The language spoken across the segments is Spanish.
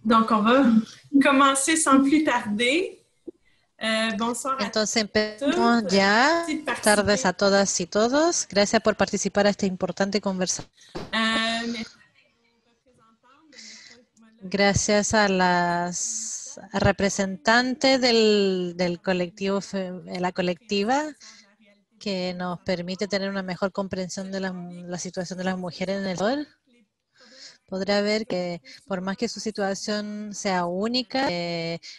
Donc, on va commencer sans plus tarder. Bonsoir a Entonces tous. empezamos ya. Merci de Buenas tardes a participer. todas y todos. Gracias por participar a esta importante conversación. Merci Gracias a las representantes del colectivo, la colectiva, que nos permite tener una mejor comprensión de la situación de las mujeres en el mundo. Podrá ver que por más que su situación sea única,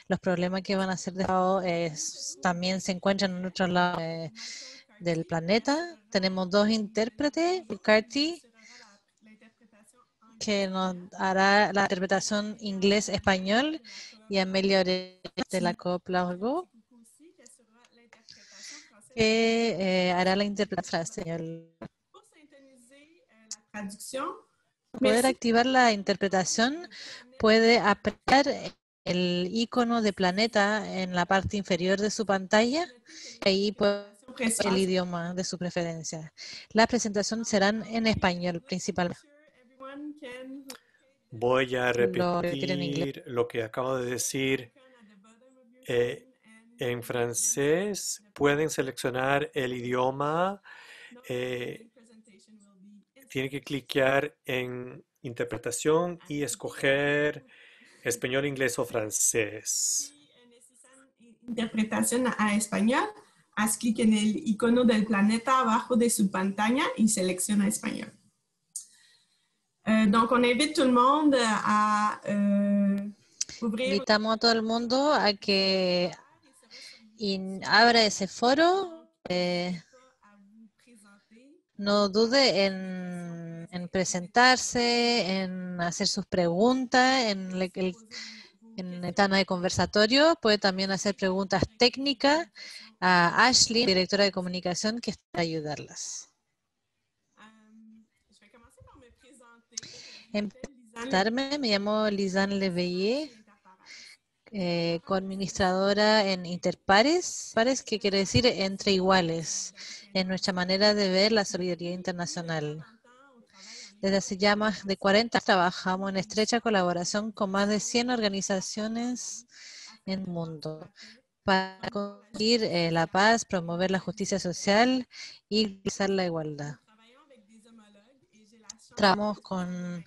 los problemas que van a ser dejados también se encuentran en otro lado del planeta. Tenemos dos intérpretes, Carty, que nos hará la interpretación inglés-español, y Amelia Orellana de la Copla, que hará la interpretación español. Para poder activar la interpretación, puede apretar el icono de planeta en la parte inferior de su pantalla y ahí puede el idioma de su preferencia. Las presentaciones serán en español principalmente. Voy a repetir en inglés. repetir lo que acabo de decir. En francés pueden seleccionar el idioma. Tienen que clicar en interpretación y escoger español, inglés o francés. Interpretación a español. Haz clic en el icono del planeta abajo de su pantalla y selecciona español. Donc, on invite tout le monde à ouvrir. Invitamos a todo el mundo a que abra ese foro. No dude en presentarse, en hacer sus preguntas, en el ventana de conversatorio. Puede también hacer preguntas técnicas a Ashley, directora de comunicación, que está a ayudarlas. Me llamo Lisanne Leveillé, coadministradora en Interpares, que quiere decir entre iguales, en nuestra manera de ver la solidaridad internacional. Desde hace ya más de 40 años trabajamos en estrecha colaboración con más de 100 organizaciones en el mundo para conseguir la paz, promover la justicia social y realizar la igualdad. Trabajamos con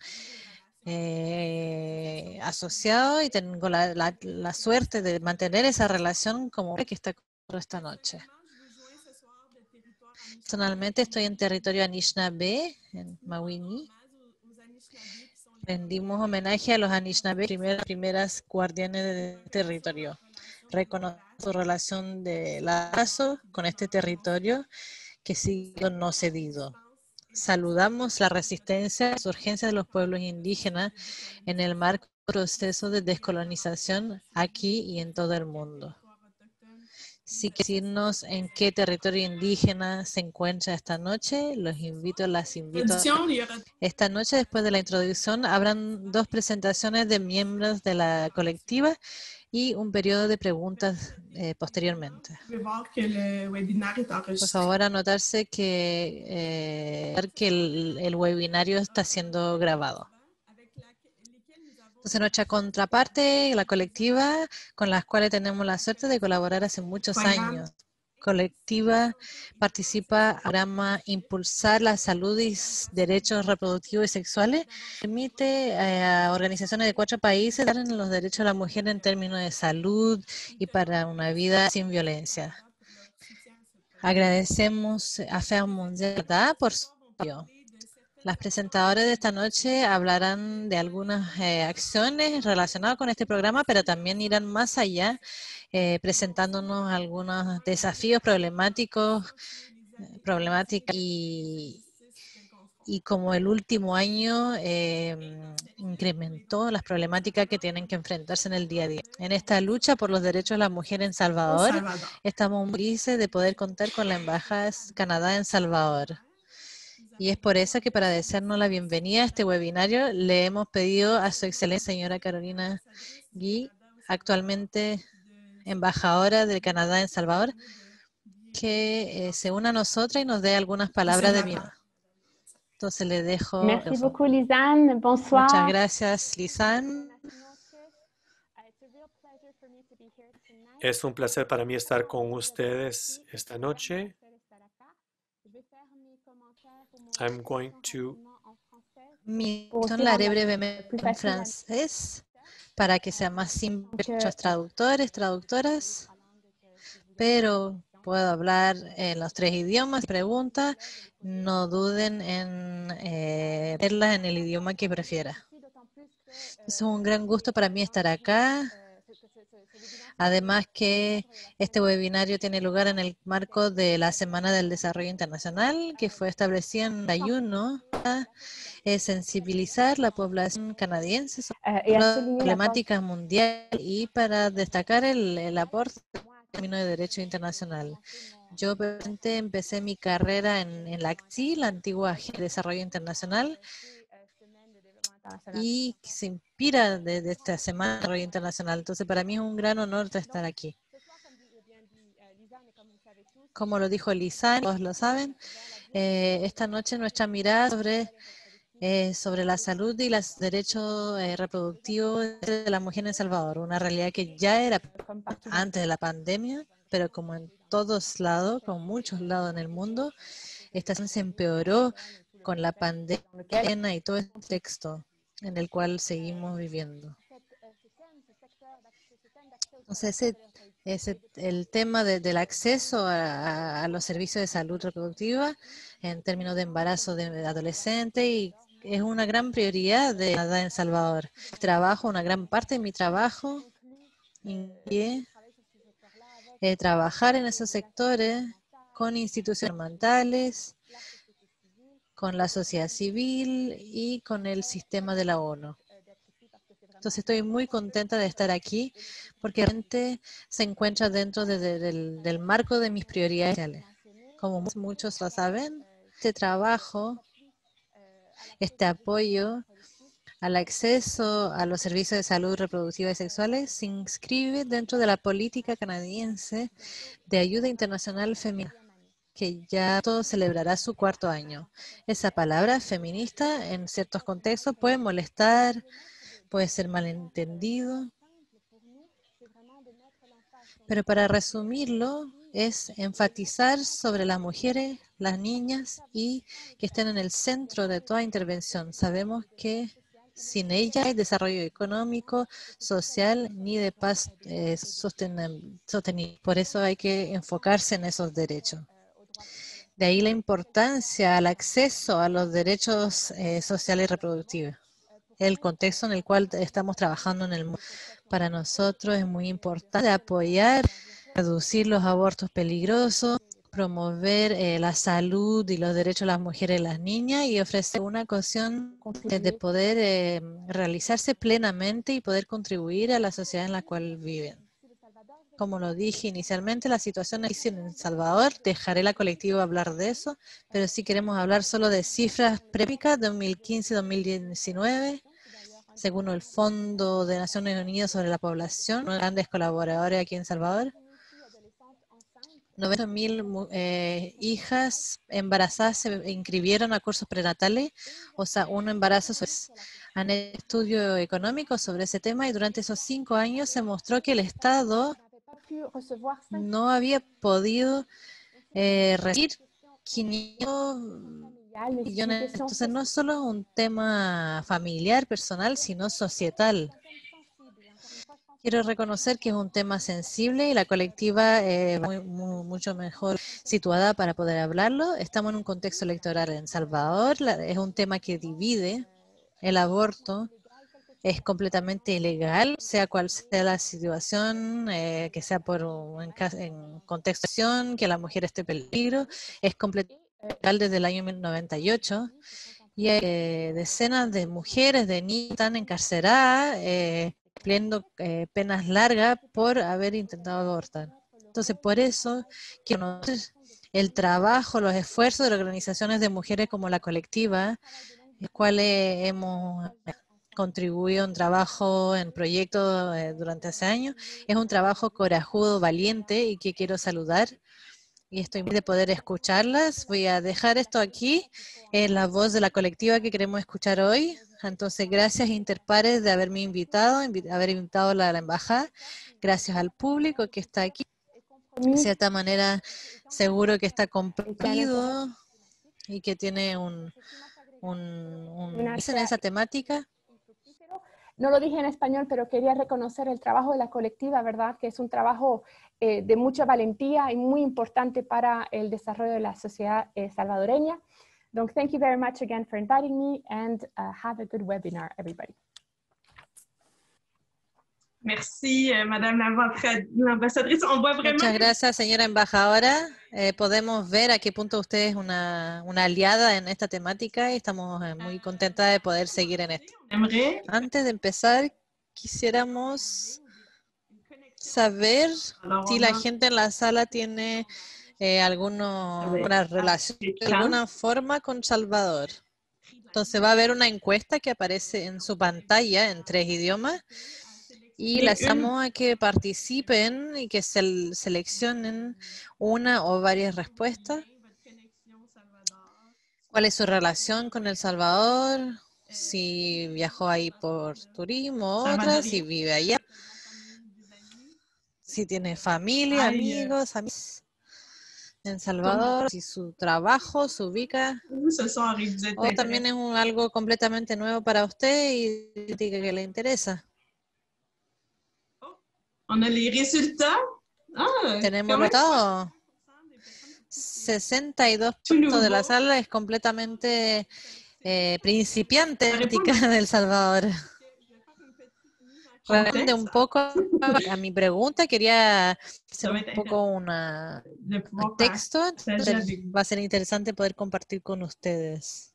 asociados y tengo la suerte de mantener esa relación como que está esta noche. Personalmente estoy en territorio Anishinaabe, en Mawini. Rendimos homenaje a los Anishinaabe, primeras guardianes del territorio. Reconozco su relación de lazo con este territorio que sigue no cedido. Saludamos la resistencia y las urgencias de los pueblos indígenas en el marco del proceso de descolonización aquí y en todo el mundo. Si quieren decirnos en qué territorio indígena se encuentra esta noche, las invito. Esta noche, después de la introducción, habrán dos presentaciones de miembros de la colectiva y un periodo de preguntas posteriormente. Por favor, anotarse que el webinario está siendo grabado. Entonces, nuestra contraparte, la colectiva, con las cuales tenemos la suerte de colaborar hace muchos años. Colectiva participa en el programa Impulsar la Salud y Derechos Reproductivos y Sexuales. Permite a organizaciones de 4 países dar en los derechos de la mujer en términos de salud y para una vida sin violencia. Agradecemos a FEAM Mundial por su apoyo. Las presentadoras de esta noche hablarán de algunas acciones relacionadas con este programa, pero también irán más allá, presentándonos algunos desafíos problemáticas y como el último año incrementó las problemáticas que tienen que enfrentarse en el día a día. En esta lucha por los derechos de la mujer en Salvador, estamos muy felices de poder contar con la Embajada de Canadá en Salvador. Y es por eso que para desearnos la bienvenida a este webinario le hemos pedido a su excelencia señora Carolina Gui, actualmente embajadora de Canadá en Salvador, que se una a nosotras y nos dé algunas palabras de bienvenida. Entonces le dejo. Merci beaucoup, Lisanne. Bonsoir. Muchas gracias, Lisanne. Es un placer para mí estar con ustedes esta noche. I'm going to Mi exposición la haré brevemente en francés para que sea más simple para muchos traductores, traductoras, pero puedo hablar en los 3 idiomas. Si pregunta, no duden en verla en el idioma que prefiera. Es un gran gusto para mí estar acá. Además que este webinario tiene lugar en el marco de la Semana del Desarrollo Internacional, que fue establecida en 1991 para sensibilizar la población canadiense sobre las problemáticas mundiales y para destacar el aporte del término de derecho internacional. Yo personalmente empecé mi carrera en la ACTI, la antigua Agencia de Desarrollo Internacional, y se inspira de esta Semana de Desarrollo Internacional. Entonces, para mí es un gran honor de estar aquí. Como lo dijo Lisanne, todos lo saben, esta noche nuestra mirada sobre la salud y los derechos reproductivos de la mujer en El Salvador, una realidad que ya era antes de la pandemia, pero como en todos lados, como muchos lados en el mundo, esta situación se empeoró con la pandemia y todo este contexto en el cual seguimos viviendo. Entonces, el tema del acceso a los servicios de salud reproductiva en términos de embarazo de adolescente y es una gran prioridad de Canadá en Salvador. Trabajo, una gran parte de mi trabajo incluye trabajar en esos sectores con instituciones gubernamentales, con la sociedad civil y con el sistema de la ONU. Entonces estoy muy contenta de estar aquí porque realmente se encuentra dentro del marco de mis prioridades sociales. Como muchos lo saben, este trabajo, este apoyo al acceso a los servicios de salud reproductiva y sexuales se inscribe dentro de la política canadiense de ayuda internacional femenina, que ya todo celebrará su 4º año. Esa palabra feminista en ciertos contextos puede molestar, puede ser malentendido, pero para resumirlo es enfatizar sobre las mujeres, las niñas y que estén en el centro de toda intervención. Sabemos que sin ella hay desarrollo económico, social ni de paz sostenible. Por eso hay que enfocarse en esos derechos. De ahí la importancia al acceso a los derechos sociales y reproductivos. El contexto en el cual estamos trabajando en el mundo. Para nosotros es muy importante apoyar, reducir los abortos peligrosos, promover la salud y los derechos de las mujeres y las niñas y ofrecer una ocasión de poder realizarse plenamente y poder contribuir a la sociedad en la cual viven. Como lo dije inicialmente, la situación es difícil en El Salvador. Dejaré la colectiva hablar de eso, pero sí queremos hablar solo de cifras prépicas de 2015-2019. Según el Fondo de Naciones Unidas sobre la Población, uno de los grandes colaboradores aquí en El Salvador, 90.000 hijas embarazadas se inscribieron a cursos prenatales, o sea, un embarazo. Han hecho estudios económicos sobre ese tema y durante esos 5 años se mostró que el Estado no había podido recibir 500 millones. Entonces no es solo un tema familiar, personal, sino societal. Quiero reconocer que es un tema sensible y la colectiva mucho mejor situada para poder hablarlo. Estamos en un contexto electoral en Salvador. Es un tema que divide. El aborto es completamente ilegal, sea cual sea la situación, que sea en contexto de acción, que la mujer esté en peligro. Es completamente ilegal desde el año 1998. Y hay decenas de mujeres, de niñas, están encarceradas, cumpliendo penas largas por haber intentado abortar. Entonces, por eso, quiero conocer el trabajo, los esfuerzos de las organizaciones de mujeres como la colectiva, las cuales hemos contribuido en trabajo, en proyectos durante hace años. Es un trabajo corajudo, valiente y que quiero saludar. Y estoy muy de poder escucharlas. Voy a dejar esto aquí en la voz de la colectiva que queremos escuchar hoy. Entonces, gracias Interpares de haberme invitado, haber invitado a la embajada. Gracias al público que está aquí. De cierta manera, seguro que está comprometido y que tiene en esa temática. No lo dije en español, pero quería reconocer el trabajo de la colectiva, ¿verdad? Que es un trabajo de mucha valentía y muy importante para el desarrollo de la sociedad salvadoreña. Donc, thank you very much again for inviting me, and have a good webinar, everybody. Merci, Madame l'ambassadrice. On voit vraiment... Muchas gracias, señora embajadora. Podemos ver a qué punto usted es una aliada en esta temática y estamos muy contentas de poder seguir en esto. Antes de empezar, quisiéramos saber si la gente en la sala tiene alguna relación de alguna forma con Salvador. Entonces va a haber una encuesta que aparece en su pantalla en 3 idiomas y les llamo a que participen y que seleccionen una o varias respuestas. ¿Cuál es su relación con El Salvador? Si viajó ahí por turismo, otra, si vive allá, si tiene familia, amigos en Salvador, si su trabajo se ubica, o también es algo completamente nuevo para usted y que le interesa. Tenemos el resultado. 62% de la sala es completamente principiante de El Salvador. Responde un poco a mi pregunta, quería hacer un poco un texto, entonces va a ser interesante poder compartir con ustedes.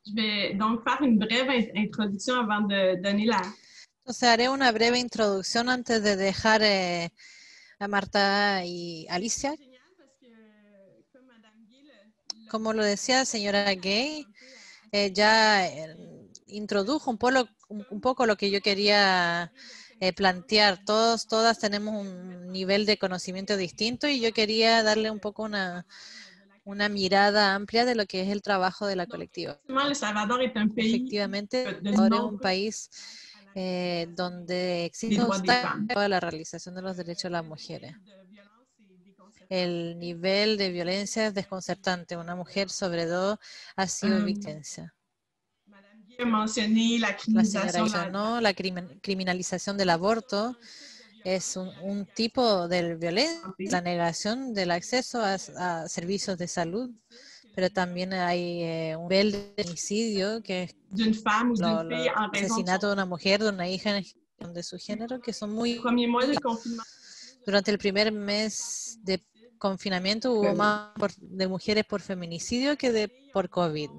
Je vais donc faire une brève introduction avant de donner la... Entonces haré una breve introducción antes de dejar a Marta y Alicia. Como lo decía la señora Gay, ya introdujo un poco lo que yo quería plantear. Todas tenemos un nivel de conocimiento distinto y yo quería darle un poco una mirada amplia de lo que es el trabajo de la colectiva. Efectivamente, El Salvador es un país donde existe un obstáculo a la realización de los derechos de las mujeres. El nivel de violencia es desconcertante. Una mujer sobre 2 ha sido víctima. La señora mencionó la criminalización del aborto. Es un tipo de violencia, la negación del acceso a servicios de salud, pero también hay un nivel de femicidio, que es el asesinato de una mujer, de una hija de su género, que son muy... Durante el primer mes de confinamiento hubo más de mujeres por feminicidio que por COVID.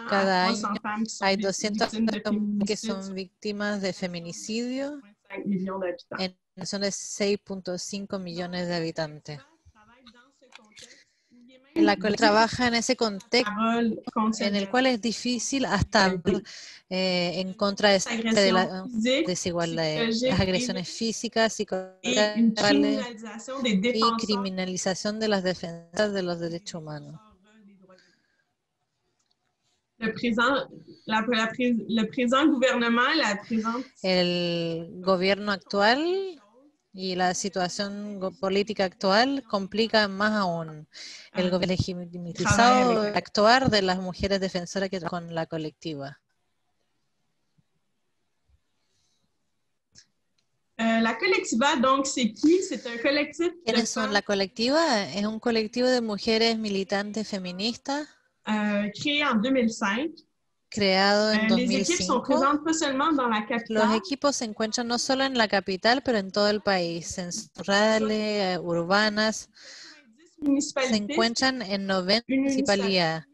Cada año hay 200 que son víctimas de feminicidio en una zona de 6.5 millones de habitantes. La cual trabaja en ese contexto en el cual es difícil hasta en contra de la desigualdad, las agresiones físicas, psicológicas y criminalización de las defensas de los derechos humanos. El gobierno actual y la situación política actual complica más aún el gobierno legitimizado actuar de las mujeres defensoras que trabajan con la colectiva. La colectiva, donc, c'est qui? C'est un collectif. ¿Quiénes son la colectiva? Es un colectivo de mujeres militantes feministas. Créé en 2005. Creado en 2005. Los Los equipos se encuentran no solo en la capital, pero en todo el país, en rurales, urbanas. Se encuentran en 90 municipalidades,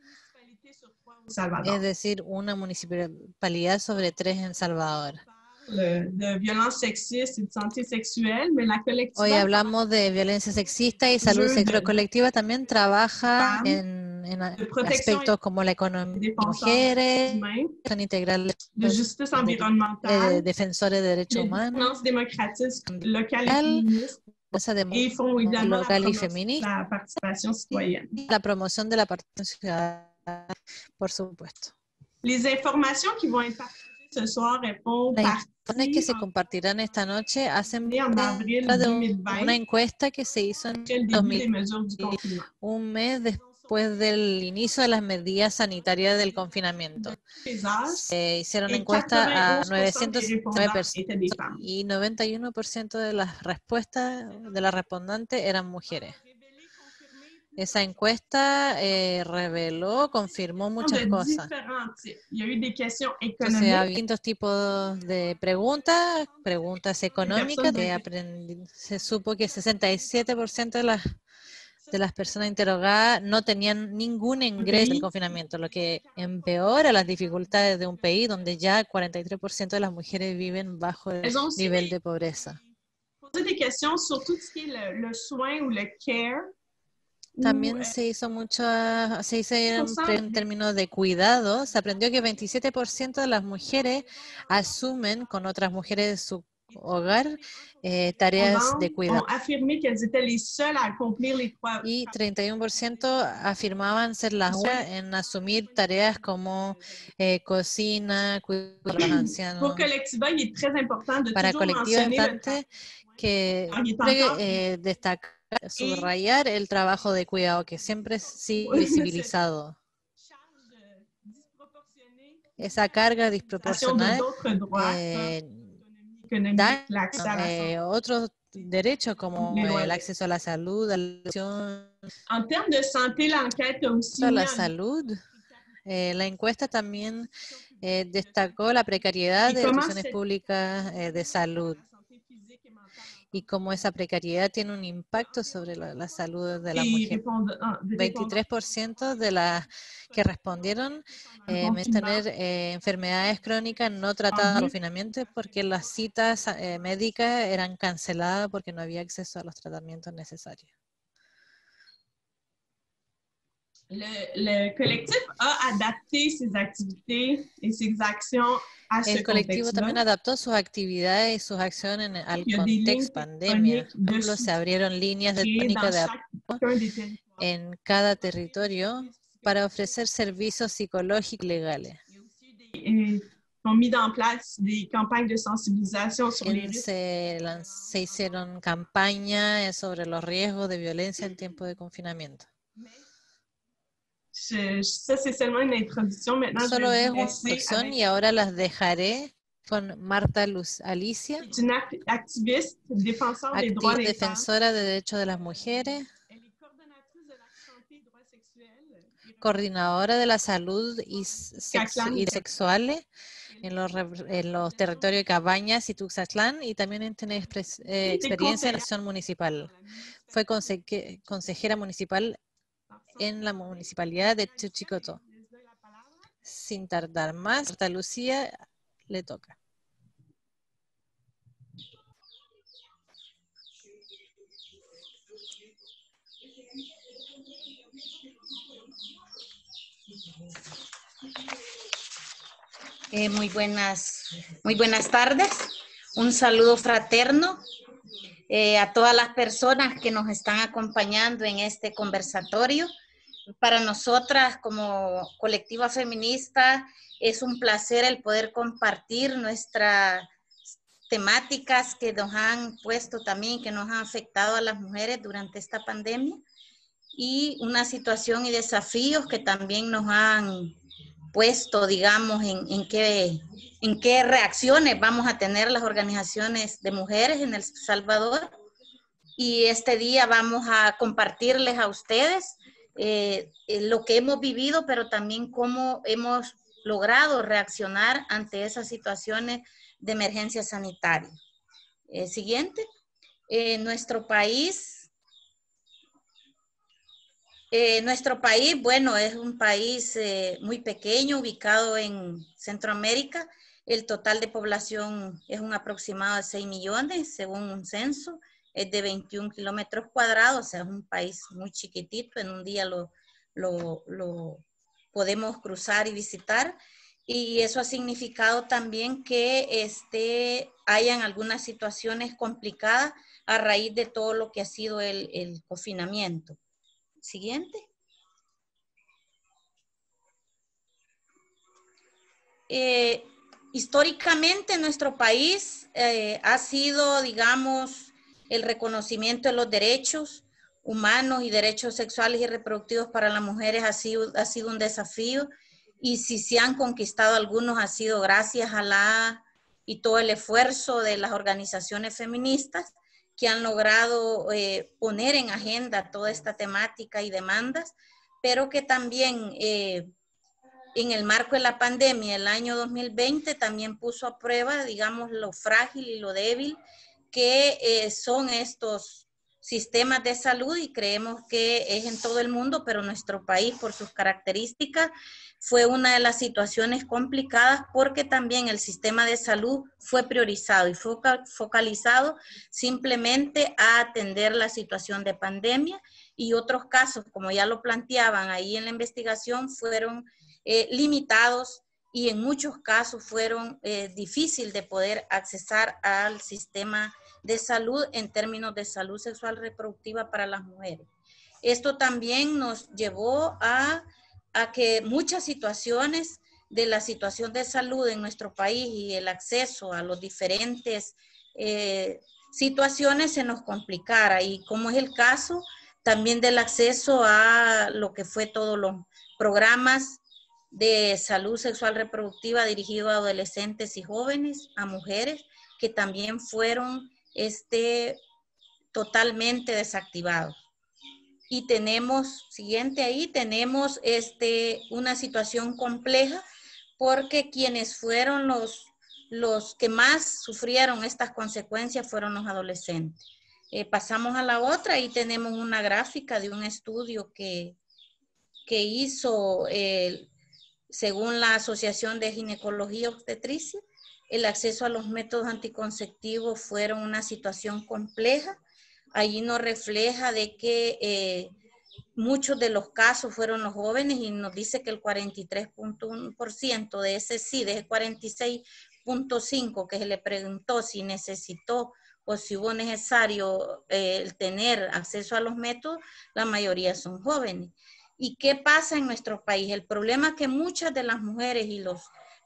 es decir, una municipalidad sobre 3 en Salvador. Hoy hablamos de violencia sexista y salud sexual. Colectiva también trabaja en aspectos como la economía de mujeres, son integrales defensores de derechos humanos, de Et ils font évidemment local y feminista, la participation citoyenne. la promoción de la participación ciudadana, por supuesto. Les informations qui vont être partagées ce soir font Las partie informaciones que se compartirán esta noche hacen en avril parte de 2020, una encuesta que se hizo en après le début des mesures du 2000, confinement. un mes después del inicio de las medidas sanitarias del confinamiento. Les âges, Se hicieron et encuestas a 91% des 909 répondants étaient des personas femmes. y 91% de las respuestas de las respondantes eran mujeres. Esa encuesta reveló, confirmó muchas De cosas. différents types. Il y a eu des questions Entonces, économiques, había distintos tipos de preguntas económicas. Se supo que 67% de las personas interrogadas no tenían ningún ingreso del confinamiento, lo que empeora las dificultades de un país donde ya 43% de las mujeres viven bajo el nivel de pobreza. Poser des questions sur tout ce qui est le soin ou le care. También se hizo en términos de cuidado. Se aprendió que 27% de las mujeres asumen con otras mujeres de su hogar tareas de cuidado. Y 31% afirmaban ser las únicas en asumir tareas como cocina, cuidado de los ancianos. Para Colectiva es importante que destacar, subrayar el trabajo de cuidado que siempre sigue visibilizado. Esa carga disproporcional da otros derechos como el acceso a la salud, a la salud. La encuesta también destacó la precariedad de instituciones públicas de salud y cómo esa precariedad tiene un impacto sobre la salud de la mujer. 23% de las que respondieron tener enfermedades crónicas no tratadas al confinamiento porque las citas médicas eran canceladas porque no había acceso a los tratamientos necesarios. Le collectif a adapté ses activités et ses actions a ce El colectivo contexte-là. también adaptó sus actividades y sus acciones al contexto pandemia. Por ejemplo, se abrieron líneas de técnica de apoyo en cada territorio para ofrecer servicios psicológicos y legales. Ont mis en place des campagnes de sensibilisation sur les risques. Se hicieron campañas sobre los riesgos de violencia en tiempo de confinamiento. Ça, c'est seulement une introduction. Maintenant, Solo je vais es vous una laisser introducción avec y ahora las dejaré con Marta Luz Alicia, une activiste, défenseur des droits des femmes. defensora de derechos de las mujeres, Elle est coordonnatrice de la santé et droits sexuels. coordinadora de la salud y sexuales en los territorios de Cabañas y Tuxtlan, y también tiene experiencia en acción municipal. Fue consejera municipal en la municipalidad de Chuchicoto. Sin tardar más, Marta Lucía le toca. Muy buenas tardes. Un saludo fraterno a todas las personas que nos están acompañando en este conversatorio. Para nosotras como colectiva feminista es un placer el poder compartir nuestras temáticas que nos han puesto también, que nos han afectado a las mujeres durante esta pandemia, y una situación y desafíos que también nos han puesto, digamos, en qué reacciones vamos a tener las organizaciones de mujeres en El Salvador. Y este día vamos a compartirles a ustedes lo que hemos vivido, pero también cómo hemos logrado reaccionar ante esas situaciones de emergencia sanitaria. Siguiente. Nuestro país, bueno, es un país muy pequeño, ubicado en Centroamérica. El total de población es un aproximado de 6 millones, según un censo. Es de 21 kilómetros cuadrados, o sea, es un país muy chiquitito. En un día lo podemos cruzar y visitar. y eso ha significado también que hayan algunas situaciones complicadas a raíz de todo lo que ha sido el confinamiento. Siguiente. Históricamente nuestro país ha sido, digamos, el reconocimiento de los derechos humanos y derechos sexuales y reproductivos para las mujeres ha sido un desafío, y si se han conquistado algunos ha sido gracias a y todo el esfuerzo de las organizaciones feministas que han logrado poner en agenda toda esta temática y demandas, pero que también en el marco de la pandemia, el año 2020 también puso a prueba, digamos, lo frágil y lo débil que son estos sistemas de salud, y creemos que es en todo el mundo, pero nuestro país, por sus características, fue una de las situaciones complicadas porque también el sistema de salud fue priorizado y focalizado simplemente a atender la situación de pandemia, y otros casos, como ya lo planteaban ahí en la investigación, fueron limitados, y en muchos casos fueron difícil de poder accesar al sistema de salud en términos de salud sexual reproductiva para las mujeres. Esto también nos llevó a que muchas situaciones de la situación de salud en nuestro país y el acceso a los diferentes situaciones se nos complicara, y como es el caso también del acceso a lo que fue todos los programas de salud sexual reproductiva dirigido a adolescentes y jóvenes, a mujeres, que también fueron totalmente desactivados. Y tenemos, siguiente ahí, tenemos una situación compleja porque quienes fueron los que más sufrieron estas consecuencias fueron los adolescentes. Pasamos a la otra y tenemos una gráfica de un estudio que hizo según la Asociación de Ginecología y Obstetricia, el acceso a los métodos anticonceptivos fueron una situación compleja. Allí nos refleja de que muchos de los casos fueron los jóvenes, y nos dice que el 43.1% de ese 46.5% que se le preguntó si necesitó o si hubo necesario tener acceso a los métodos, la mayoría son jóvenes. ¿Y qué pasa en nuestro país? El problema es que muchas de las mujeres y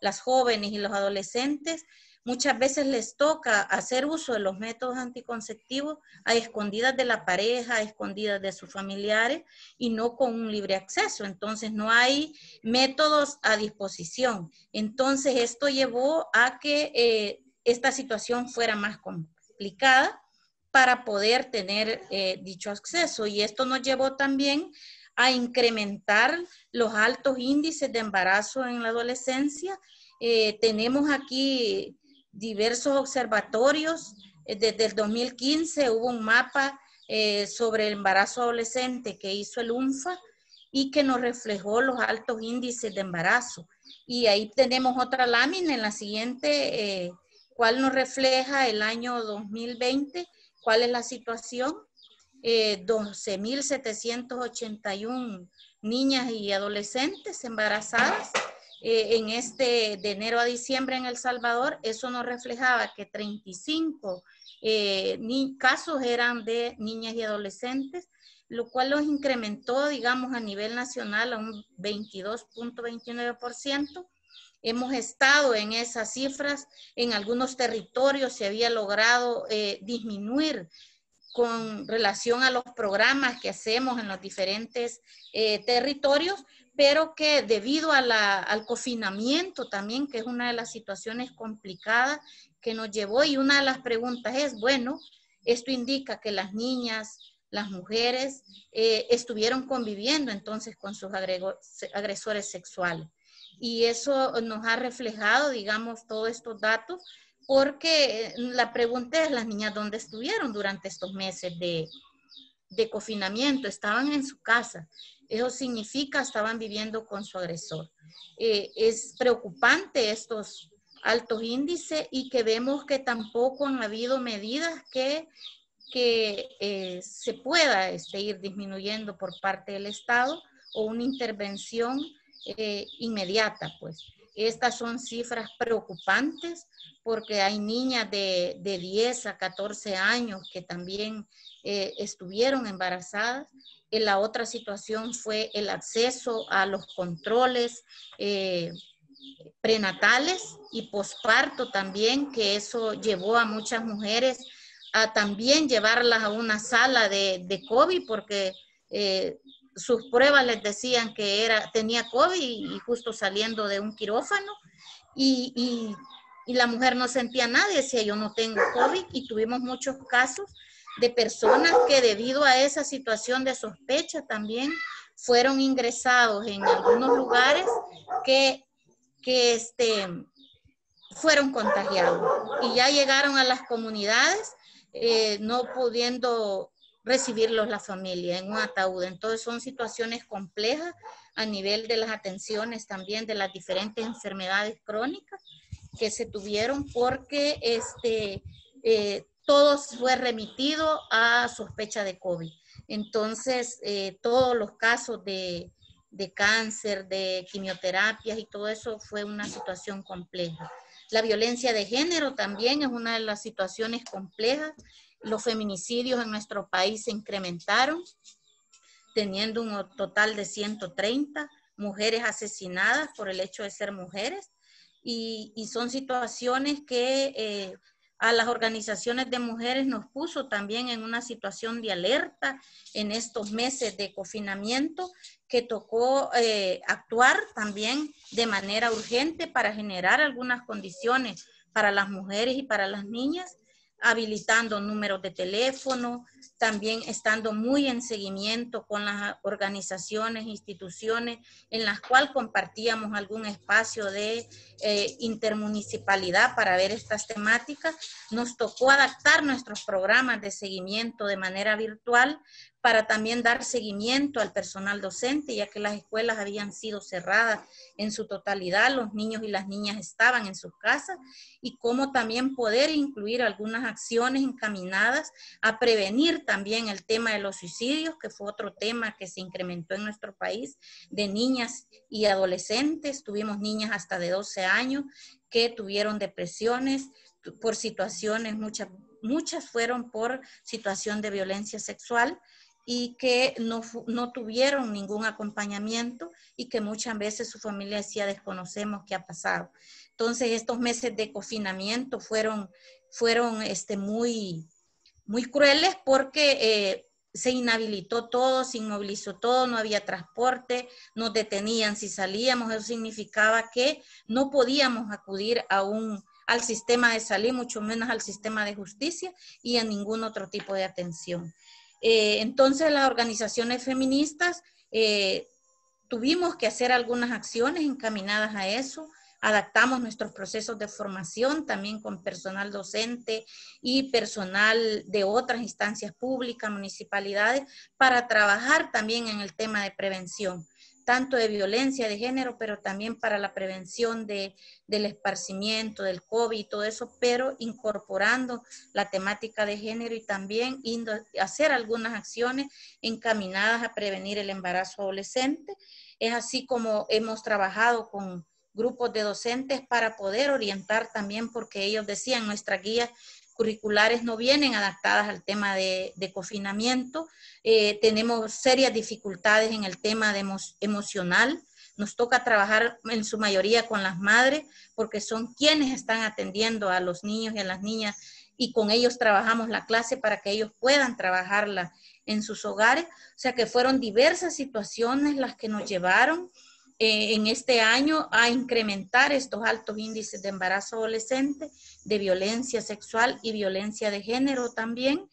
las jóvenes y los adolescentes muchas veces les toca hacer uso de los métodos anticonceptivos a escondidas de la pareja, a escondidas de sus familiares y no con un libre acceso. Entonces no hay métodos a disposición. Entonces esto llevó a que esta situación fuera más complicada para poder tener dicho acceso, y esto nos llevó también a incrementar los altos índices de embarazo en la adolescencia. Tenemos aquí diversos observatorios. Desde el 2015 hubo un mapa sobre el embarazo adolescente que hizo el UNFA y que nos reflejó los altos índices de embarazo. Y ahí tenemos otra lámina en la siguiente, cual nos refleja el año 2020, cuál es la situación. 12.781 niñas y adolescentes embarazadas de enero a diciembre en El Salvador. Eso nos reflejaba que 35 casos eran de niñas y adolescentes, lo cual los incrementó, digamos, a nivel nacional a un 22.29%. Hemos estado en esas cifras. En algunos territorios se había logrado disminuir con relación a los programas que hacemos en los diferentes territorios, pero que debido al confinamiento también, que es una de las situaciones complicadas que nos llevó, y una de las preguntas es, bueno, esto indica que las niñas, las mujeres estuvieron conviviendo entonces con sus agresores sexuales. Y eso nos ha reflejado, digamos, todos estos datos, porque la pregunta es, las niñas, ¿dónde estuvieron durante estos meses de confinamiento? Estaban en su casa. Eso significa estaban viviendo con su agresor. Es preocupante estos altos índices, y que vemos que tampoco han habido medidas que se pueda ir disminuyendo por parte del Estado, o una intervención inmediata, pues. Estas son cifras preocupantes porque hay niñas de 10 a 14 años que también estuvieron embarazadas. La otra situación fue el acceso a los controles prenatales y posparto también, que eso llevó a muchas mujeres a también llevarlas a una sala de COVID porque sus pruebas les decían que tenía COVID y justo saliendo de un quirófano y la mujer no sentía nada y decía yo no tengo COVID, y tuvimos muchos casos de personas que debido a esa situación de sospecha también fueron ingresados en algunos lugares que fueron contagiados y ya llegaron a las comunidades no pudiendo recibirlos la familia en un ataúd. Entonces son situaciones complejas a nivel de las atenciones también de las diferentes enfermedades crónicas que se tuvieron porque todo fue remitido a sospecha de COVID. Entonces todos los casos de cáncer, de quimioterapias y todo eso fue una situación compleja. La violencia de género también es una de las situaciones complejas. Los feminicidios en nuestro país se incrementaron, teniendo un total de 130 mujeres asesinadas por el hecho de ser mujeres. Y son situaciones que a las organizaciones de mujeres nos puso también en una situación de alerta en estos meses de confinamiento, que tocó actuar también de manera urgente para generar algunas condiciones para las mujeres y para las niñas, habilitando números de teléfono, también estando muy en seguimiento con las organizaciones, instituciones en las cuales compartíamos algún espacio de intermunicipalidad para ver estas temáticas. Nos tocó adaptar nuestros programas de seguimiento de manera virtual para también dar seguimiento al personal docente, ya que las escuelas habían sido cerradas en su totalidad, los niños y las niñas estaban en sus casas, y cómo también poder incluir algunas acciones encaminadas a prevenir también el tema de los suicidios, que fue otro tema que se incrementó en nuestro país, de niñas y adolescentes. Tuvimos niñas hasta de 12 años que tuvieron depresiones por situaciones, muchas fueron por situación de violencia sexual, y que no tuvieron ningún acompañamiento y que muchas veces su familia decía desconocemos qué ha pasado. Entonces estos meses de confinamiento fueron muy, muy crueles porque se inhabilitó todo, se inmovilizó todo, no había transporte, nos detenían si salíamos, eso significaba que no podíamos acudir al sistema de salud, mucho menos al sistema de justicia y a ningún otro tipo de atención. Entonces las organizaciones feministas tuvimos que hacer algunas acciones encaminadas a eso. Adaptamos nuestros procesos de formación también con personal docente y personal de otras instancias públicas, municipalidades, para trabajar también en el tema de prevención, tanto de violencia de género, pero también para la prevención del esparcimiento, del COVID y todo eso, pero incorporando la temática de género y también hacer algunas acciones encaminadas a prevenir el embarazo adolescente. Es así como hemos trabajado con grupos de docentes para poder orientar también, porque ellos decían nuestras guías curriculares no vienen adaptadas al tema de confinamiento. Tenemos serias dificultades en el tema emocional. Nos toca trabajar en su mayoría con las madres, porque son quienes están atendiendo a los niños y a las niñas, y con ellos trabajamos la clase para que ellos puedan trabajarla en sus hogares. O sea que fueron diversas situaciones las que nos llevaron en este año a incrementar estos altos índices de embarazo adolescente, de violencia sexual y violencia de género también,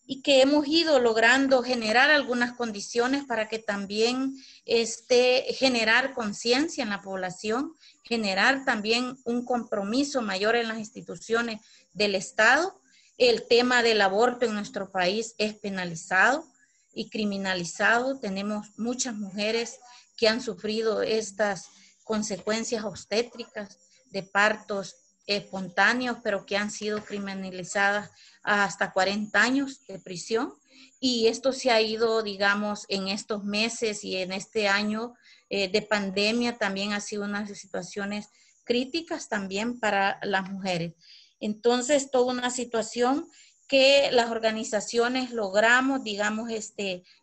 y que hemos ido logrando generar algunas condiciones para que también generar conciencia en la población, generar también un compromiso mayor en las instituciones del Estado. El tema del aborto en nuestro país es penalizado y criminalizado. Tenemos muchas mujeres que han sufrido estas consecuencias obstétricas de partos espontáneos, pero que han sido criminalizadas hasta 40 años de prisión. y esto se ha ido, digamos, en estos meses y en este año de pandemia también ha sido unas situaciones críticas también para las mujeres. Entonces, toda una situación que las organizaciones logramos, digamos,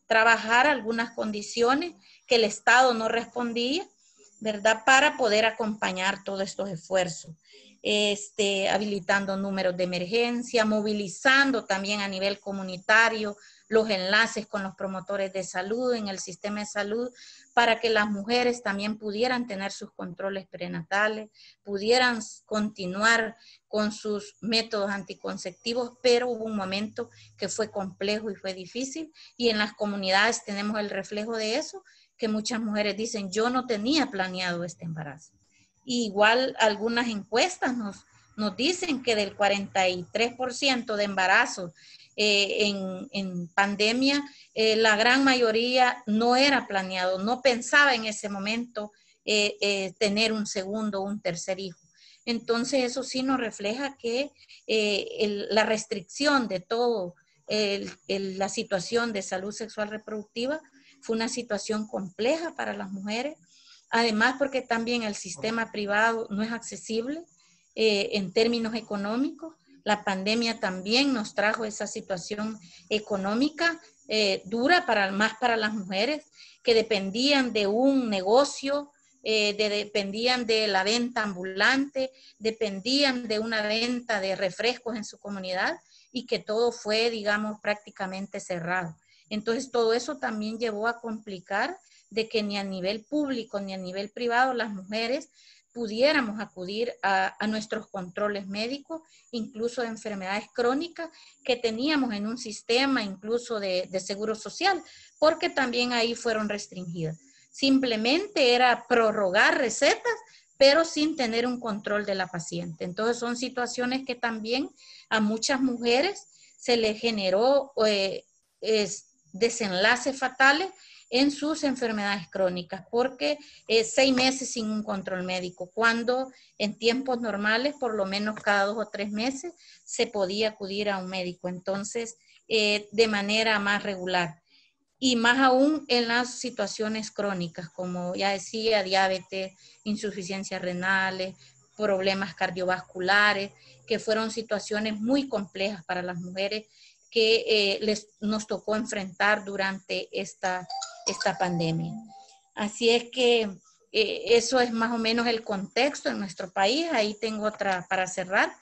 trabajar algunas condiciones que el Estado no respondía, ¿verdad? Para poder acompañar todos estos esfuerzos. Habilitando números de emergencia, movilizando también a nivel comunitario los enlaces con los promotores de salud en el sistema de salud para que las mujeres también pudieran tener sus controles prenatales, pudieran continuar con sus métodos anticonceptivos, pero hubo un momento que fue complejo y fue difícil, y en las comunidades tenemos el reflejo de eso, que muchas mujeres dicen, yo no tenía planeado este embarazo. Y igual algunas encuestas nos dicen que del 43% de embarazos en pandemia, la gran mayoría no era planeado, no pensaba en ese momento tener un segundo o un tercer hijo. Entonces eso sí nos refleja que la restricción de todo la situación de salud sexual reproductiva fue una situación compleja para las mujeres. Además, porque también el sistema privado no es accesible en términos económicos. La pandemia también nos trajo esa situación económica dura más para las mujeres que dependían de un negocio, dependían de la venta ambulante, dependían de una venta de refrescos en su comunidad y que todo fue, digamos, prácticamente cerrado. Entonces, todo eso también llevó a complicar de que ni a nivel público ni a nivel privado las mujeres pudiéramos acudir a nuestros controles médicos, incluso de enfermedades crónicas que teníamos en un sistema incluso de seguro social, porque también ahí fueron restringidas. Simplemente era prorrogar recetas, pero sin tener un control de la paciente. Entonces son situaciones que también a muchas mujeres se les generó desenlaces fatales en sus enfermedades crónicas, porque 6 meses sin un control médico, cuando en tiempos normales, por lo menos cada 2 o 3 meses, se podía acudir a un médico, entonces, de manera más regular. Y más aún en las situaciones crónicas, como ya decía, diabetes, insuficiencias renales, problemas cardiovasculares, que fueron situaciones muy complejas para las mujeres que nos tocó enfrentar durante esta pandemia. Así es que eso es más o menos el contexto en nuestro país. Ahí tengo otra, para cerrar,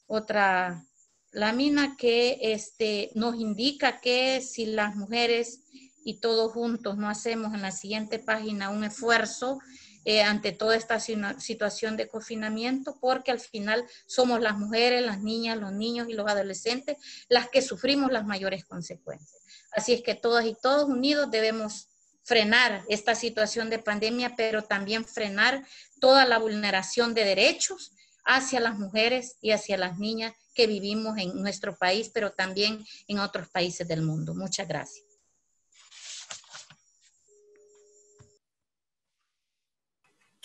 otra lámina que nos indica que si las mujeres y todos juntos no hacemos en la siguiente página un esfuerzo ante toda esta situación de confinamiento, porque al final somos las mujeres, las niñas, los niños y los adolescentes las que sufrimos las mayores consecuencias. Así es que todas y todos unidos debemos frenar esta situación de pandemia, pero también frenar toda la vulneración de derechos hacia las mujeres y hacia las niñas que vivimos en nuestro país, pero también en otros países del mundo. Muchas gracias.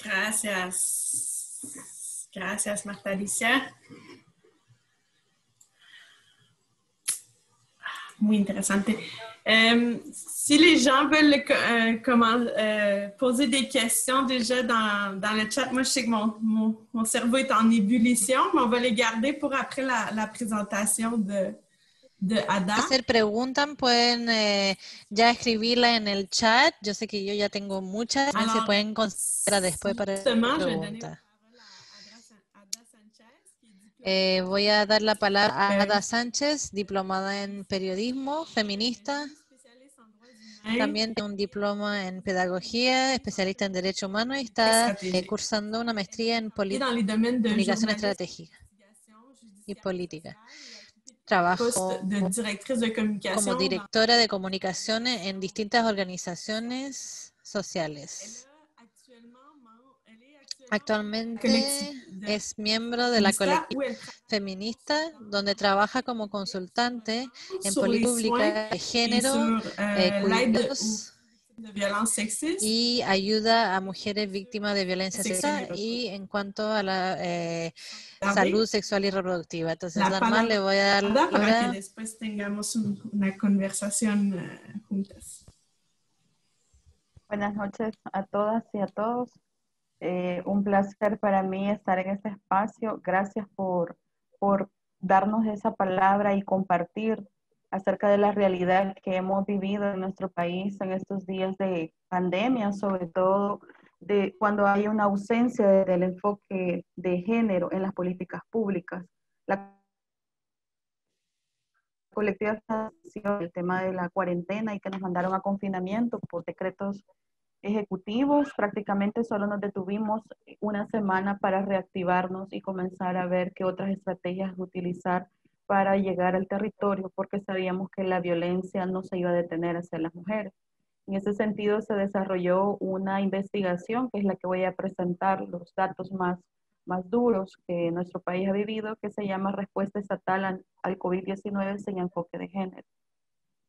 Gracias. Gracias, Marta Alicia. Muy interesante. Si les gens veulent poser des questions déjà dans le chat, moi je sais que mon cerveau est en ébullition, mais on va les garder pour après la présentation de Ada. Hacer preguntas, pueden ya escribirla en el chat. Yo sé que yo ya tengo muchas, Alors, se pueden considerar después para preguntas. Voy a dar la palabra a Ada Sánchez, diplomada en periodismo, feminista. También tiene un diploma en pedagogía, especialista en derecho humano y está cursando una maestría en comunicación estratégica y política. Trabajo como directora de comunicaciones en distintas organizaciones sociales. Actualmente es miembro de la colectiva feminista, donde trabaja como consultante en política pública de género, cuidados de violencia sexista y ayuda a mujeres víctimas de violencia sexual sexual y en cuanto a la ¿Sabe? salud sexual y reproductiva. Entonces, La normal, le voy a dar la palabra para que palabra. después tengamos una conversación juntas. Buenas noches a todas y a todos. Un placer para mí estar en este espacio. Gracias por darnos esa palabra y compartir acerca de la realidad que hemos vivido en nuestro país en estos días de pandemia, sobre todo de cuando hay una ausencia del enfoque de género en las políticas públicas. La colectiva, el tema de la cuarentena y que nos mandaron a confinamiento por decretos ejecutivos, prácticamente solo nos detuvimos una semana para reactivarnos y comenzar a ver qué otras estrategias utilizar para llegar al territorio, porque sabíamos que la violencia no se iba a detener hacia las mujeres. En ese sentido se desarrolló una investigación, que es la que voy a presentar, los datos más duros que nuestro país ha vivido, que se llama Respuesta Estatal al COVID-19 sin enfoque de género.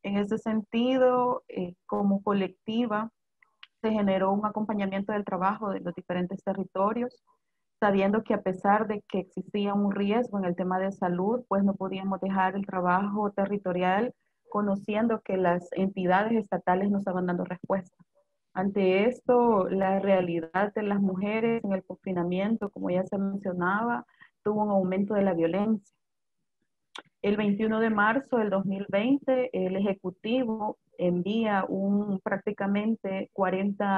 En ese sentido, como colectiva, se generó un acompañamiento del trabajo de los diferentes territorios, sabiendo que a pesar de que existía un riesgo en el tema de salud, pues no podíamos dejar el trabajo territorial, conociendo que las entidades estatales nos estaban dando respuesta. Ante esto, la realidad de las mujeres en el confinamiento, como ya se mencionaba, tuvo un aumento de la violencia. El 21 de marzo del 2020, el Ejecutivo envía prácticamente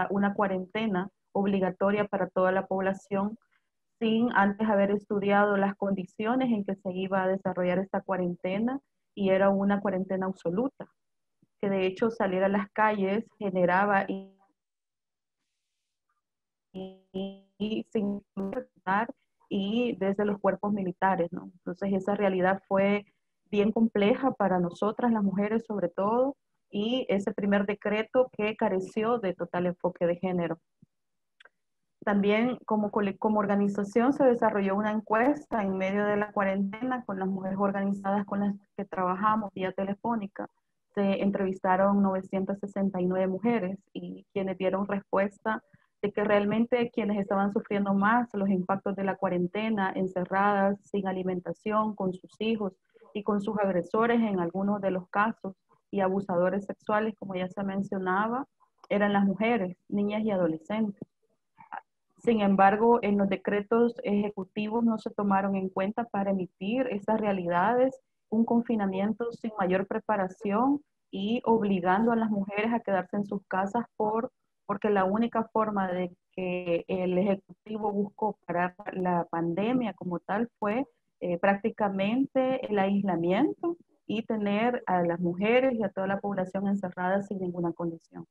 una cuarentena obligatoria para toda la población, sin antes haber estudiado las condiciones en que se iba a desarrollar esta cuarentena, y era una cuarentena absoluta, que de hecho salir a las calles generaba sin y desde los cuerpos militares, ¿no? Entonces esa realidad fue bien compleja para nosotras, las mujeres sobre todo, y ese primer decreto que careció de total enfoque de género. También como organización se desarrolló una encuesta en medio de la cuarentena con las mujeres organizadas con las que trabajamos vía telefónica. Se entrevistaron 969 mujeres y quienes dieron respuesta de que realmente quienes estaban sufriendo más los impactos de la cuarentena, encerradas, sin alimentación, con sus hijos y con sus agresores en algunos de los casos, y abusadores sexuales, como ya se mencionaba, eran las mujeres, niñas y adolescentes. Sin embargo, en los decretos ejecutivos no se tomaron en cuenta para emitir esas realidades, un confinamiento sin mayor preparación y obligando a las mujeres a quedarse en sus casas porque la única forma de que el Ejecutivo buscó parar la pandemia como tal fue prácticamente el aislamiento y tener a las mujeres y a toda la población encerrada sin ninguna condición.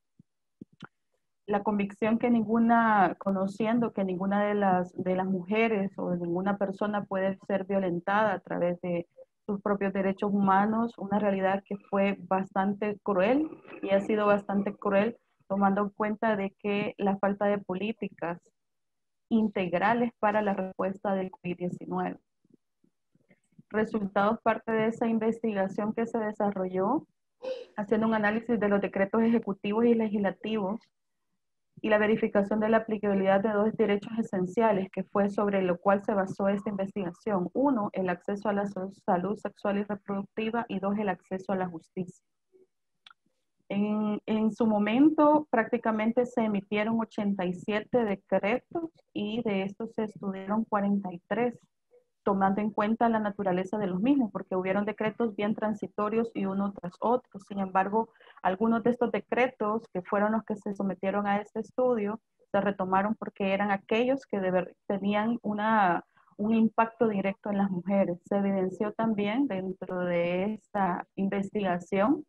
La convicción que conociendo que ninguna de las mujeres o de ninguna persona puede ser violentada a través de sus propios derechos humanos, una realidad que fue bastante cruel y ha sido bastante cruel, tomando en cuenta de que la falta de políticas integrales para la respuesta del COVID-19. Resultados parte de esa investigación que se desarrolló, haciendo un análisis de los decretos ejecutivos y legislativos y la verificación de la aplicabilidad de dos derechos esenciales, que fue sobre lo cual se basó esta investigación. Uno, el acceso a la salud sexual y reproductiva, y dos, el acceso a la justicia. En su momento prácticamente se emitieron 87 decretos y de estos se estudiaron 43, tomando en cuenta la naturaleza de los mismos, porque hubieron decretos bien transitorios y uno tras otro. Sin embargo, algunos de estos decretos, que fueron los que se sometieron a este estudio, se retomaron porque eran aquellos que tenían un impacto directo en las mujeres. Se evidenció también dentro de esta investigación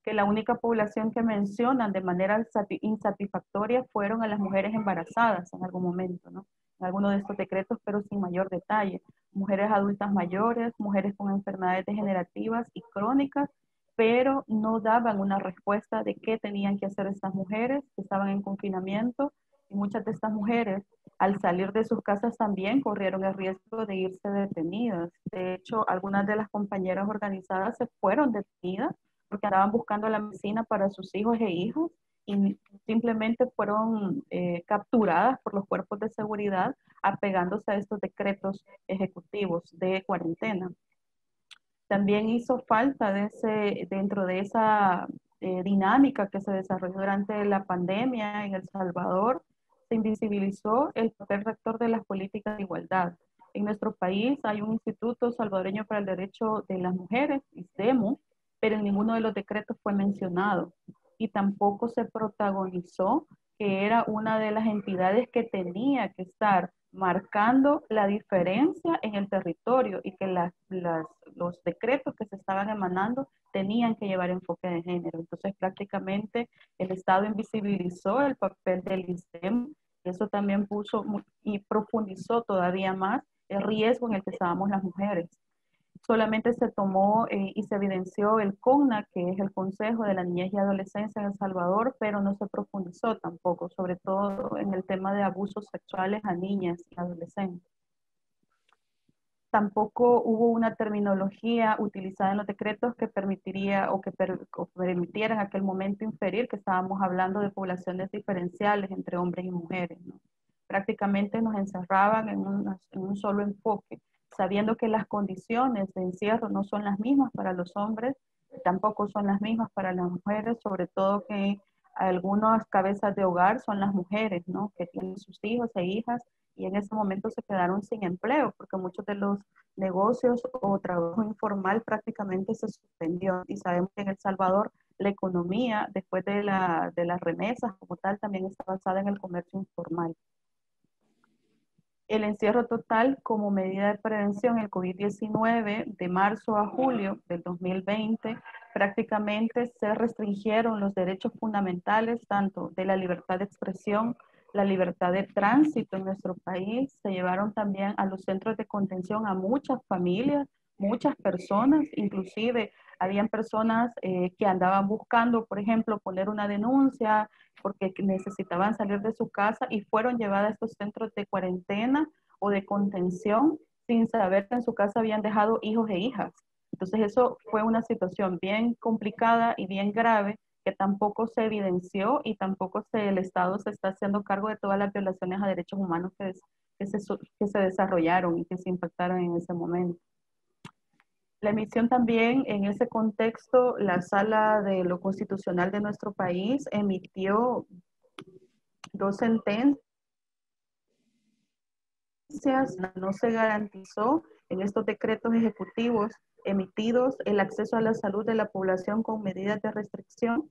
que la única población que mencionan de manera insatisfactoria fueron a las mujeres embarazadas en algún momento, ¿no? En alguno de estos decretos, pero sin mayor detalle. Mujeres adultas mayores, mujeres con enfermedades degenerativas y crónicas, pero no daban una respuesta de qué tenían que hacer estas mujeres que estaban en confinamiento, y muchas de estas mujeres al salir de sus casas también corrieron el riesgo de irse detenidas. De hecho, algunas de las compañeras organizadas se fueron detenidas porque andaban buscando la medicina para sus hijos e hijas y simplemente fueron capturadas por los cuerpos de seguridad apegándose a estos decretos ejecutivos de cuarentena. También hizo falta dentro de esa dinámica que se desarrolló durante la pandemia en El Salvador, se invisibilizó el papel rector de las políticas de igualdad. En nuestro país hay un Instituto Salvadoreño para el Derecho de las Mujeres, ISDEMU, pero en ninguno de los decretos fue mencionado y tampoco se protagonizó que era una de las entidades que tenía que estar marcando la diferencia en el territorio y que los decretos que se estaban emanando tenían que llevar enfoque de género. Entonces, prácticamente el Estado invisibilizó el papel del ISDEM. Eso también puso y profundizó todavía más el riesgo en el que estábamos las mujeres. Solamente se tomó y se evidenció el CONNA, que es el Consejo de la Niñez y Adolescencia en El Salvador, pero no se profundizó tampoco, sobre todo en el tema de abusos sexuales a niñas y adolescentes. Tampoco hubo una terminología utilizada en los decretos que permitiría o que permitiera en aquel momento inferir que estábamos hablando de poblaciones diferenciales entre hombres y mujeres, ¿no? Prácticamente nos encerraban en un solo enfoque, sabiendo que las condiciones de encierro no son las mismas para los hombres, tampoco son las mismas para las mujeres, sobre todo que algunas cabezas de hogar son las mujeres, ¿no? Que tienen sus hijos e hijas y en ese momento se quedaron sin empleo porque muchos de los negocios o trabajo informal prácticamente se suspendió y sabemos que en El Salvador la economía después de las remesas como tal también está basada en el comercio informal. El encierro total como medida de prevención el COVID-19 de marzo a julio del 2020 prácticamente se restringieron los derechos fundamentales tanto de la libertad de expresión, la libertad de tránsito en nuestro país. Se llevaron también a los centros de contención a muchas familias, muchas personas, inclusive habían personas que andaban buscando, por ejemplo, poner una denuncia porque necesitaban salir de su casa y fueron llevadas a estos centros de cuarentena o de contención sin saber que en su casa habían dejado hijos e hijas. Entonces eso fue una situación bien complicada y bien grave que tampoco se evidenció y tampoco el Estado se está haciendo cargo de todas las violaciones a derechos humanos que se desarrollaron y que se impactaron en ese momento. La emisión también, en ese contexto, la Sala de lo Constitucional de nuestro país emitió 2 sentencias. No se garantizó en estos decretos ejecutivos emitidos el acceso a la salud de la población con medidas de restricción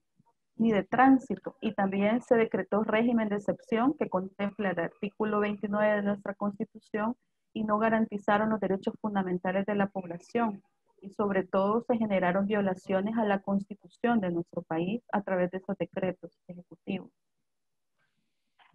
ni de tránsito. Y también se decretó régimen de excepción que contempla el artículo 29 de nuestra Constitución y no garantizaron los derechos fundamentales de la población. Y sobre todo se generaron violaciones a la Constitución de nuestro país a través de esos decretos ejecutivos.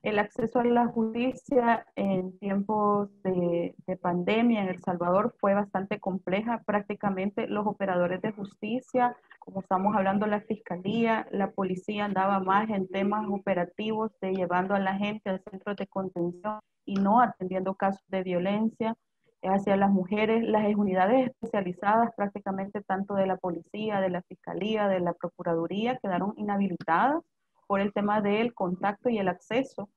El acceso a la justicia en tiempos de pandemia en El Salvador fue bastante compleja. Prácticamente los operadores de justicia, como estamos hablando, la fiscalía, la policía andaba más en temas operativos de llevando a la gente al centro de contención y no atendiendo casos de violencia hacia las mujeres. Las unidades especializadas prácticamente tanto de la policía, de la fiscalía, de la procuraduría quedaron inhabilitadas por el tema del contacto y el acceso